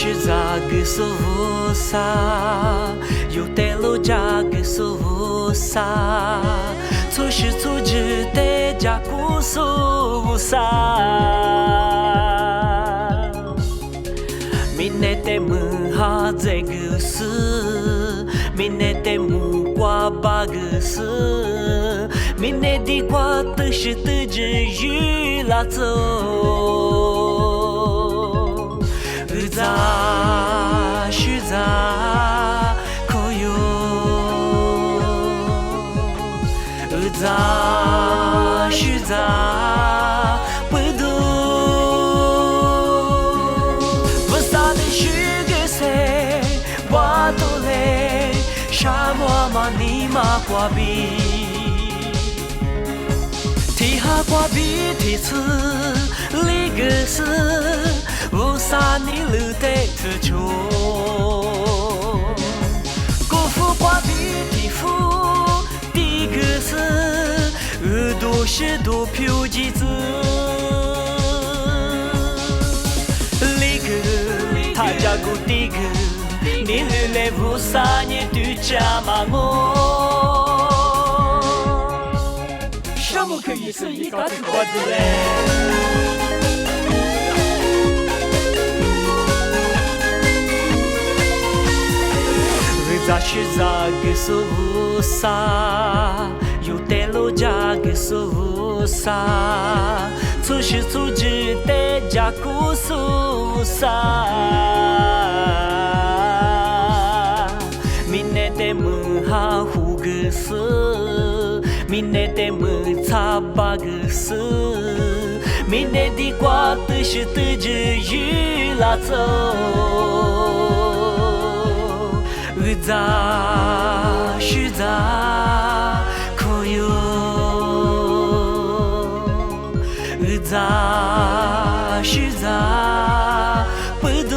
是咋个说啥？有得路咋个说啥？错是错只得咋个说啥？明天的门哈这个事，明天的木瓜八个事，明天的瓜都是得着雨拉走。咋是咋可有？咋是咋不懂？不啥的是个谁？我都来，沙漠嘛你嘛瓜比，提哈瓜比提次里个是。无啥你路得自求，辜负瓜比地府第个是，都是都票几子，里个他家过第个，你路来无啥你对家嘛我，什么可以是一个的瓜子嘞？咋是咋个说啥？有得路咋个说啥？错是错只得咋个说啥？明天的门哈胡个事，明天的门擦八个事，明天的瓜都是得着雨拉走。咋是咋可有？咋是咋不懂？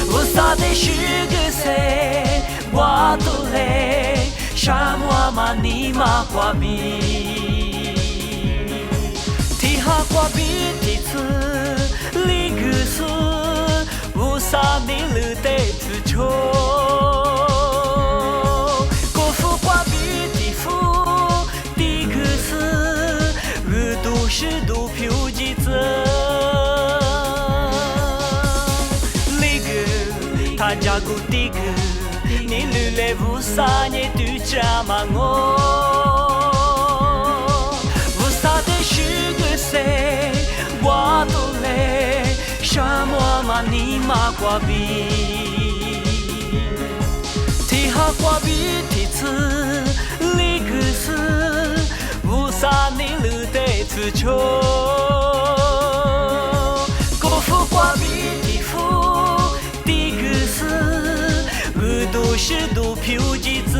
我啥的是个谁？我都来，沙漠嘛你嘛瓜比，提哈瓜比提次里个是。啥你路得自求，辜负瓜比地府第个是，都是都票几子，里个他家过第个，你路来无啥你对家嘛我，无啥的是个谁，我都来。沙漠嘛你嘛瓜比，提哈瓜比提次里个是，无啥你路得自求，辜负瓜比地府第个是，都是都票几子，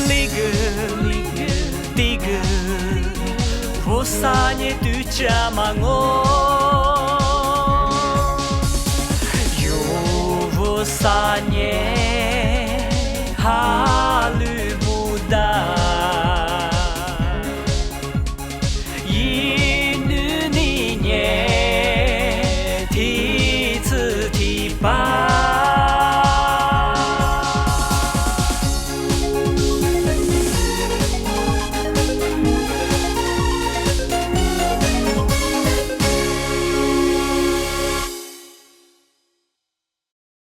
里个第个。无啥你对家嘛我，有无啥你哈路。